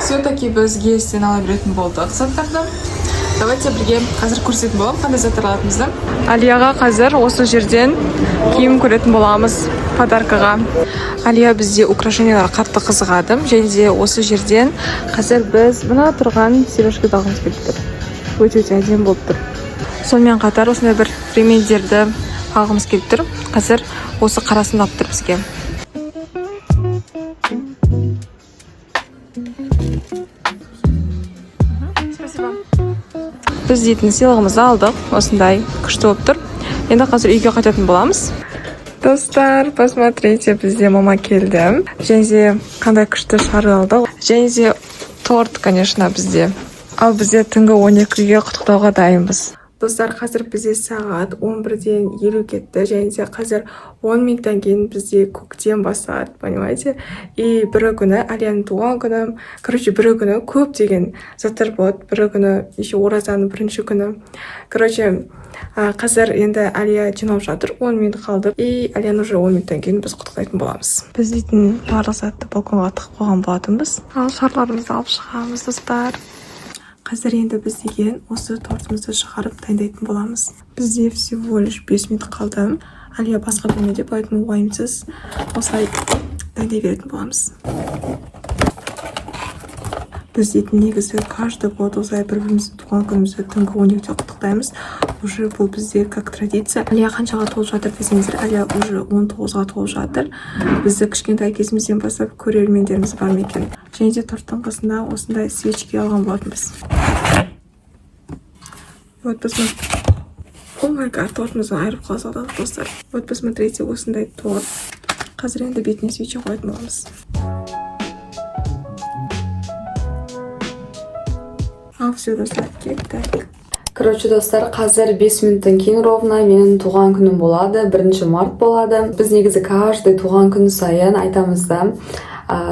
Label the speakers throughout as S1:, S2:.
S1: все-таки бізге естен ала беретін болдық заттарды. Давайте бірге қазір көрсететін боламын қандай заттар алатынымызды. Алияға қазір осы жерден киім көретін боламыз подаркаға. Алия бізде украшениялар қатты қызығады. Және де осы жерден қазір біз мына тұрған сережканы алғымыз келіп тұр. Өте әдемі болып тұр. Сонымен қатар осындай бір ремендерді алғымыз келіп тұр. Қазір осы қарасын алып тұр бізге. Біз дейтін сыйлығымызды алдық. Осындай күшті болып тұр. Енді қазір үйге қайтатын боламыз. Достар, посмотрите, бізде мама келді. Және де қандай күшті шар алдық. Және де торт, конечно, бізде. Ал бізде түнгі 12-ге құттықтауға дайынбыз. Достар, қазір бізде сағат 11-ден 50 кетті. Және де қазір 10 минуттан кейін бізде көктем басталады, понимаете? И бірі күні Алияның туған күні. Короче, бірі күні көп деген заттар болады. Бірі күні еще оразаның бірінші күні. Короче, қазір енді Алия жиналып жатыр. 10 минут қалды. И Алияны уже 10 минуттан кейін біз құттықтайтын боламыз. Біз дейтін барлық затты балконға тығып қойған болатынбыз. Ал шарларымызды алып шығамыз, достар. Қазір енді біз деген осы тортымызды шығарып дайындайтын боламыз. Бізде всего лишь 5 минут қалды. Алия басқа бөлмеде, поэтому уайымсыз осылай дайындай беретін боламыз. Біз дейтін негізі каждый год осылай бір-біріміздің туған күнімізді түнгі 12-де құттықтаймыз. Уже бұл бізде как традиция. Алия қаншаға толып жатыр десеңіздер, Алия уже 19-ға толып жатыр. Бізді кішкентай кезімізден бастап көрермендеріміз бар ма екен. Және де торттың қасына осындай свечки алған болатынбыз. Вот посмотрите. О май гад, тортымыздан айырып қалса достар. Вот посмотрите, осындай торт. Қазір енді бетіне свечи қоятын боламыз. Ал все, достар, кеттік.
S2: Короче, достар, қазір 5 минуттан кейін ровно менің туған күнім болады. 1 март болады. Біз негізі каждый туған күн сайын айтамыз да,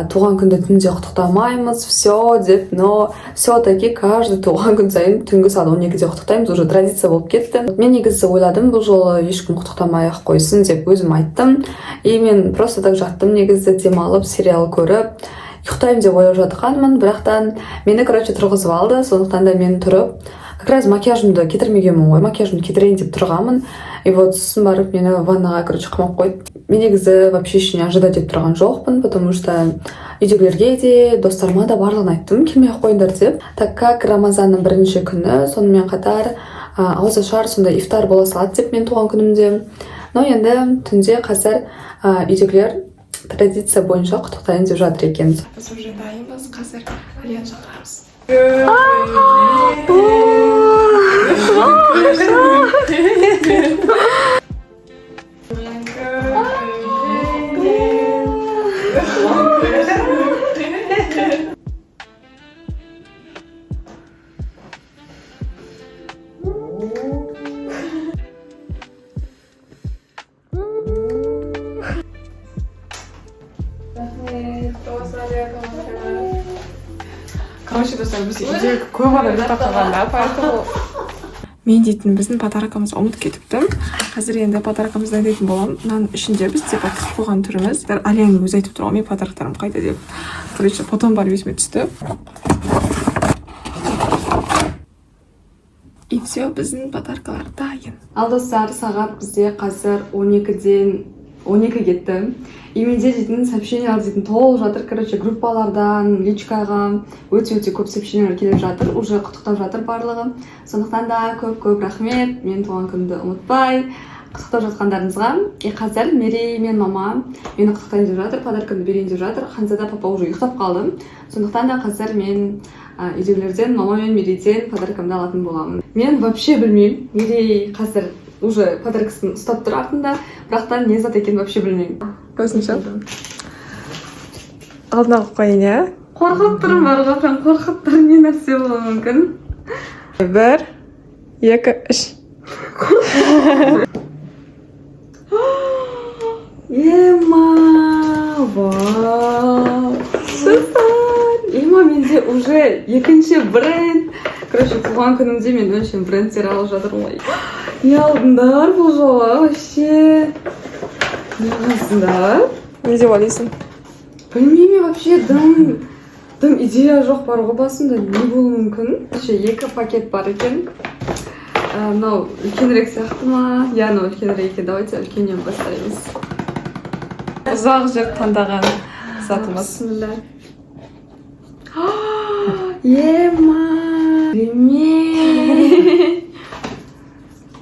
S2: туған күнді түнде құттықтамаймыз, все деп, но все-таки каждый туған күн сайын түнгі сағат 12-де құттықтаймыз, уже традиция болып кетті. Мен негізі ойладым, бұл жолы ешкім құттықтамай-ақ қойсын деп өзім айттым. И мен просто так жаттым, негізі демалып, сериал көріп, ұйықтаймын деп ойлап жатқанмын, бірақтан мені, короче, тұрғызып алды, сондықтан да мен тұрып, как раз макияжымды кетірмегенмін ғой, макияжымды кетірейін деп тұрғанмын. И вот сосын барып мені ваннаға, короче, қамап қойды. Мен негізі вообще еще не ожидать деп тұрған жоқпын, потому что үйдегілерге де, достарыма да барлығын айттым, келмей ақ қойыңдар деп. Так как Рамазанның 1-ші күні, сонымен қатар ауызашар сондай ифтар бола салады деп мен туған күнімде. Но енді түнде қазір үйдегілер традиция бойынша құттықтайын деп жатыр екен.
S1: Біз уже дайынбыз, қазір Алияны шақырамыз. Короче, достар, біз үйде көп адамды тапқанда, поэтому мен дейтін біздің подаркамыз ұмыт кетіпті. Қазір енді подаркамызды дейтін боламын. Мынаның ішінде бізде бақсы қойған түріміз. Алияның өзі айтып тұрған, мен подарктарым қайда деп. Короче, потом барып есіме түсті. И все, біздің подаркалар дайын.
S2: Ал достар, сағат бізде қазір 12 кетті. И менде дейтін сообщениялар дейтін толып жатыр. Короче, группалардан, личкаға өте көп сообщениялар келіп жатыр. Уже құттықтап жатыр барлығы. Сондықтан да көп рахмет. Мен туған күнді ұмытпай құттықтап жатқандарыңызға. И қазір Мерей мен мама мені құттықтайын деп жатыр, подаркамды берейін деп жатыр. Ханзада папа уже ұйықтап қалды. Сондықтан да қазір мен үйдегілерден, мама мен Мерейден подаркамды алатын боламын. Мен вообще білмеймін. Мерей қазір уже подаркасын ұстап тұр артында, бірақтан не зат екенін вообще білмеймін.
S1: Көзінше? Алдына қойып қойын, иә?
S2: Қорқып тұрмын барға, прям қорқып тұрмын, не нәрсе болуы мүмкін.
S1: 1, 2, 3.
S2: Ема, вау! Достар! Ема, менде уже екінші бренд. Короче, туған күнімде мен өшін брендтер алып жатырмын ғой. Не алдыңдар бұл жолы, вообще? Не алдыңдар?
S1: Не деп ойлайсың?
S2: Білмеймін, вообще дым Дым идея жоқ бар ғой басында, не болуы мүмкін? Екі пакет бар екен. Мынау үлкенірек сияқты ма? Я, мынау үлкенірек екен. Давайте үлкеннен бастаймыз.
S1: Ұзақ жер таңдаған затымыз.
S2: Бисмилля. Ема! Ремень!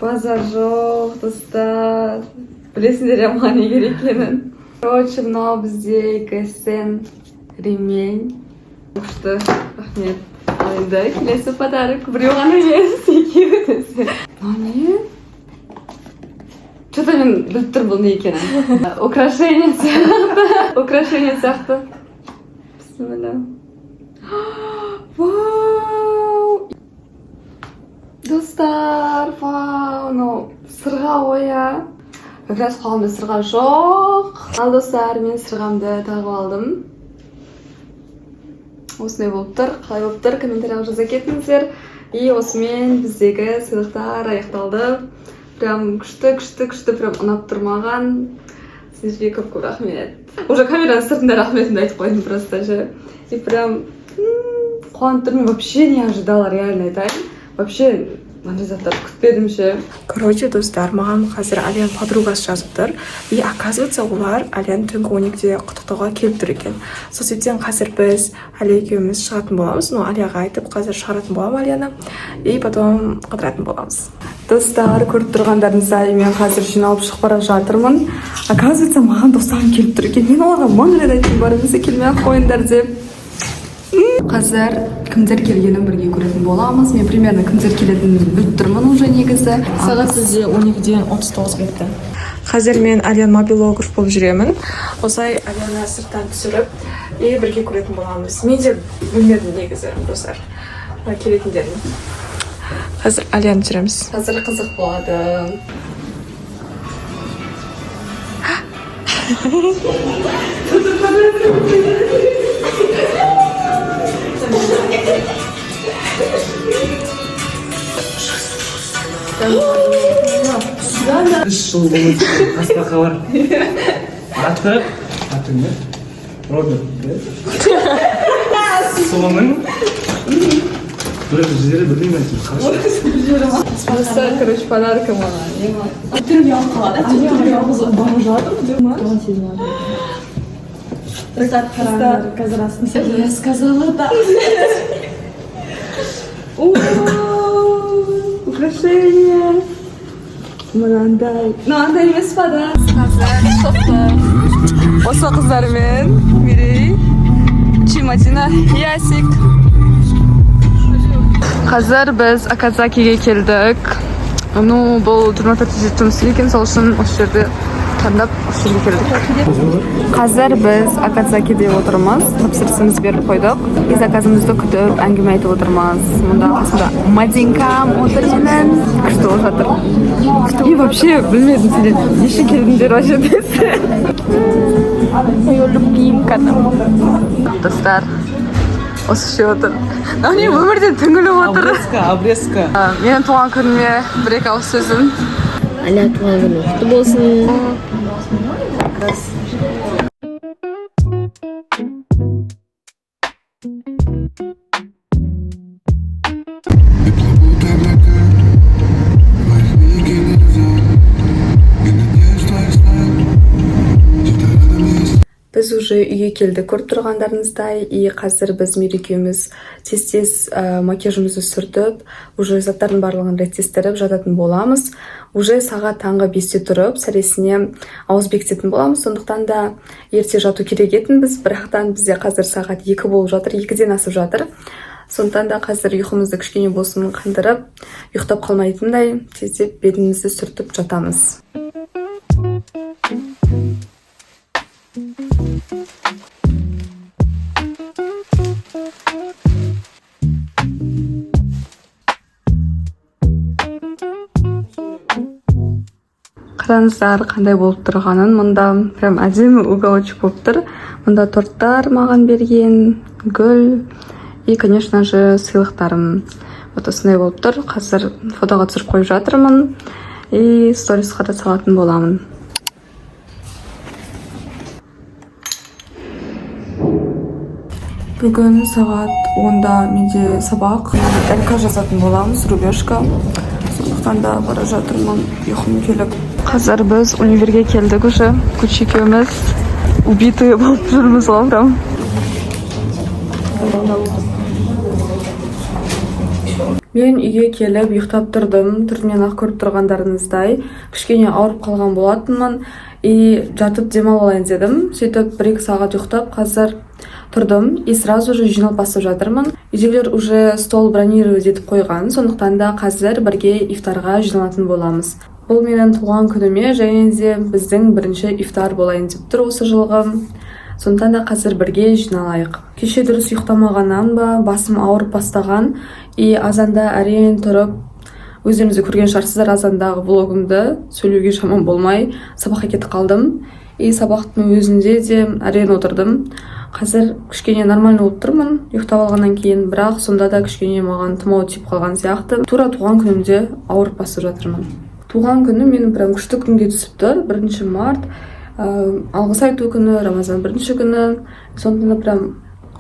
S2: Базар жоқ, достар. Білесіңдер я маған не керек екенін. Короче, мынау бізде ГСН ремень. Күшті, рахмет. Ал енді келесі подарок. Біреу ғана емес, екеуі десе. Мынау не? Что-то мен біліп тұр бұл не екенін. Украшение сияқты. Украшение сияқты. Бисмилля. Вау! Достар, вау! Мынау сырға оя. Как раз қолымда сырға жоқ. Ал достар, мен сырғамды тағып алдым. Осындай болып тұр, қалай болып тұр, комментарияға жаза кетіңіздер. И осымен біздегі сыйлықтар аяқталды. Прям күшті, прям ұнап тұрмаған. Сізге көп рахмет. Уже камераның сыртында рахметімді айтып қойдым просто же. И прям қуанып тұрмын, вообще не ожидала, реально айтайын. Вообще мынандай заттар күтпедім ше.
S1: Короче, достар, маған қазір Алияның подругасы жазып тұр. И оказывается, олар Алияны түнгі 12-де құттықтауға келіп тұр екен. Сол себептен қазір біз Алия екеуміз шығатын боламыз. Но Алияға айтып, қазір шығаратын боламын Алияны. И потом қыдыратын боламыз.
S2: Достар, көріп тұрғандарыңыздай, мен қазір жиналып шығып бара жатырмын. Оказывается, маған достарым келіп тұр екен. Мен оларға мың рет айттым, барыңызға келмей-ақ қойыңдар деп. Қазір кімдер келгенін бірге көретін боламыз. Мен примерно кімдер келетінін біліп тұрмын уже негізі.
S1: Сағат бізде 12-ден 39 кетті. Қазір мен Алияның мобилограф болып жүремін. Осылай Алияны сырттан түсіріп, и бірге көретін боламыз. Мен де білмедім негізі, достар, келетіндерін. Қазір Алияны түсіреміз.
S2: Қазір қызық болады.
S3: Үш жыл болды баспақа бар. Атың не? Роберт, соның бір жері білмеймін айтып.
S2: Достар, короче, подарка маған.
S1: Я сказала, да.
S2: Украшение. Мынандай емес па да? Қазір шықты. Осы қыздармен Мирей, Чиматина, Ясик. Қазір біз Акадзакиге келдік. Ну, бұл 24 жұмыс екен, сол үшін осы жерде таңдап осы жерге келдік. Қазір біз Акадзакиде отырмыз. Тапсырысымыз беріп қойдық. И заказымызды күтіп әңгіме айтып отырмыз. Мұнда қасында Мадинкам отыр менен. Күшті болып жатыр. И вообще білмедім сіздер неше келдіңдер вообще десе. Мою любимканы. Достар, осы ше отыр. Не өмірден түңіліп отыр.
S3: Обрезка.
S2: Менің туған күніме бір-екі ауыз сөзім.
S4: Алия туған күні құтты болсын.
S2: Біз уже үйге келдік, көріп тұрғандарыңыздай, и қазір біз Мирекеуміз тез-тез макияжымызды сүртіп, уже заттардың барлығын реттестіріп жататын боламыз. Уже сағат таңғы 5-те тұрып, сәресіне ауыз бекітетін боламыз. Сондықтан да ерте жату керек етін біз, бірақтан бізде қазір сағат 2 болып жатыр, 2-ден асып жатыр. Сондықтан да қазір ұйқымызды кішкене болсын қандырып, ұйықтап қалмайтындай тездеп бетімізді сүртіп жатамыз. Қараңыздар қандай болып тұрғанын. Мұнда прям әдемі уголочек болып тұр. Мұнда торттар маған берген, гүл и, конечно же, сыйлықтарым. Вот осындай болып тұр. Қазір фотоға түсіріп қойып жатырмын и сторисқа да салатын боламын.
S1: Бүгін сағат 10-да менде сабақ. ЛК жазатын боламыз, рубежка. Сондықтан да бара жатырмын, ұйқым келіп. Қазір біз универге келдік уже. Күш екеуміз убитые болып жүрміз ғой прям. Мен үйге келіп ұйықтап тұрдым. Түрінен ақ көріп тұрғандарыңыздай. Кішкене ауырып қалған болатынмын. Жатып демалып алайын дедім. Сөйтіп 1-2 сағат ұйықтап, қазір тұрдым. Сразу же жиналып бастап жатырмын. Үйдегілер уже стол бронировать етіп қойған. Сондықтан да қазір бірге ифтарға жиналатын боламыз. Бұл менің туған күніме және де біздің бірінші ифтар болайын деп тұр осы жылғы. Сондықтан да қазір бірге жиналайық. Кеше дұрыс ұйықтамағаннан ба, басым ауырып бастаған. Азанда әрең тұрып, өздеріңізді көрген шығарсыздар, азандағы влогымды сөйлеуге шамам болмай, сабаққа кетіп қалдым. Сабақтың өзінде де әрең отырдым. Қазір кішкене нормально болып тұрмын, ұйықтап алғаннан кейін, бірақ сонда да кішкене маған тұмау тиіп қалған сияқты. Тура туған күнімде ауырып бастап жатырмын. Туған күні менің прям күшті күнге түсіп тұр. 1 март, алғыс айту күні, Рамазан 1 күні. Сондықтан да прям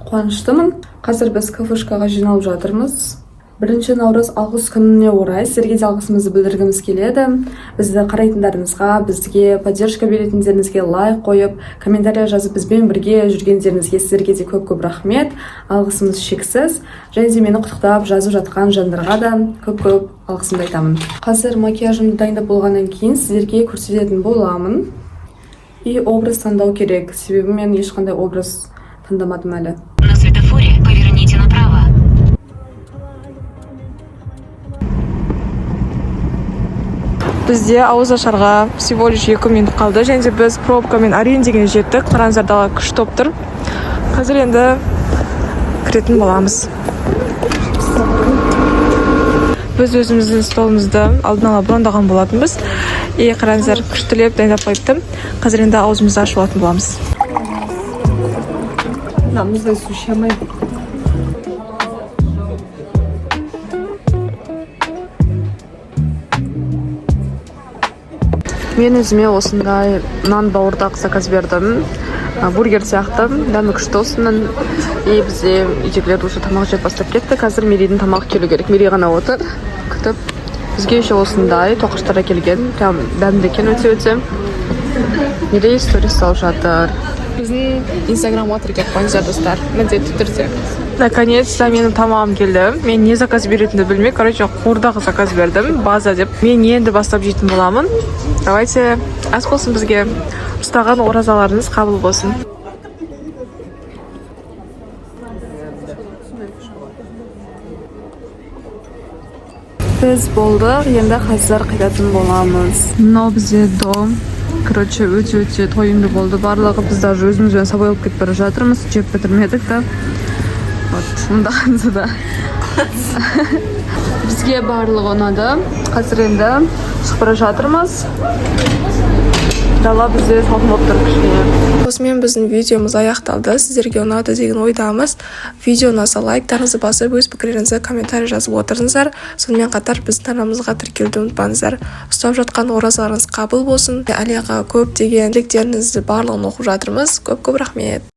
S1: қуаныштымын. Қазір біз кафешкаға жиналып жатырмыз. 1 наурыз алғыс күніне орай сіздерге де алғысымызды білдіргіміз келеді. Бізді қарайтындарыңызға, бізге поддержка беретіндеріңізге лайк қойып, комментария жазып бізбен бірге жүргендеріңізге сіздерге де көп-көп рахмет. Алғысымыз шексіз. Және де мені құттықтап жазып жатқан жандарға да көп-көп алғысымды айтамын. Қазір макияжымды дайындап болғаннан кейін сіздерге көрсететін боламын. Образ таңдау керек, себебі мен ешқандай образ таңдамадым әлі.
S5: На светофоре поверните направо.
S1: Бізде ауыз ашарға всего лишь 2 минут қалды. Және де біз пробкамен әрең деген жеттік. Қараңыздар, дала күш топ тұр. Қазір енді кіретін боламыз. Біз өзіміздің столымызды алдын ала брондаған болатынбыз. Қараңыздар, күштілеп дайындап қойыпты. Қазір енді аузымызды ашып алатын боламыз. Намыздай су ішемей. Мен өзіме осындай нан бауырдақ заказ бердім. Бургер сияқты, дәмі күшті осының. Бізде үйдегілер уже тамақ жеп бастап кетті. Қазір Мерейдің тамақ келу керек. Мерей ғана отыр, күтіп. Бізге еще осындай тоқыштар келген. Прям дәмді екен өте-өте. Мерей сторис салып жатыр. Біздің инстаграмға тіркеп қойыңыздар, достар. Міндетті түрде. Наконец-то менің тамағым келді. Мен не заказ беретінді білмей, қуырдағы заказ бердім, база деп. Мен енді бастап жейтін боламын. Давайте, ас болсын бізге. Ұстаған оразаларыңыз қабыл болсын. Біз болдық, енді қазір қайтатын боламыз. Мынау бізде дом. Өте-өте тойымды болды. Барлығы біз даже өзімізбен сабай алып кетіп бара жатырмыз. Жеп бітірмедік та. Мұндағанды да. Бізге барлығы ұнады. Қазір енді шығып бара жатырмыз. Дала бізде салқын болып тұр кішкене. Осымен біздің видеомыз аяқталды. Сіздерге ұнады деген ойдамыз. Видео ұнаса лайктарыңызды басып, өз пікіріңізді комментарий жазып отырыңыздар. Сонымен қатар біздің арнамызға тіркелуді ұмытпаңыздар. Ұстап жатқан оразаларыңыз қабыл болсын. Әлияға көп деген тілектеріңізді барлығын оқып жатырмыз. Көп-көп рахмет.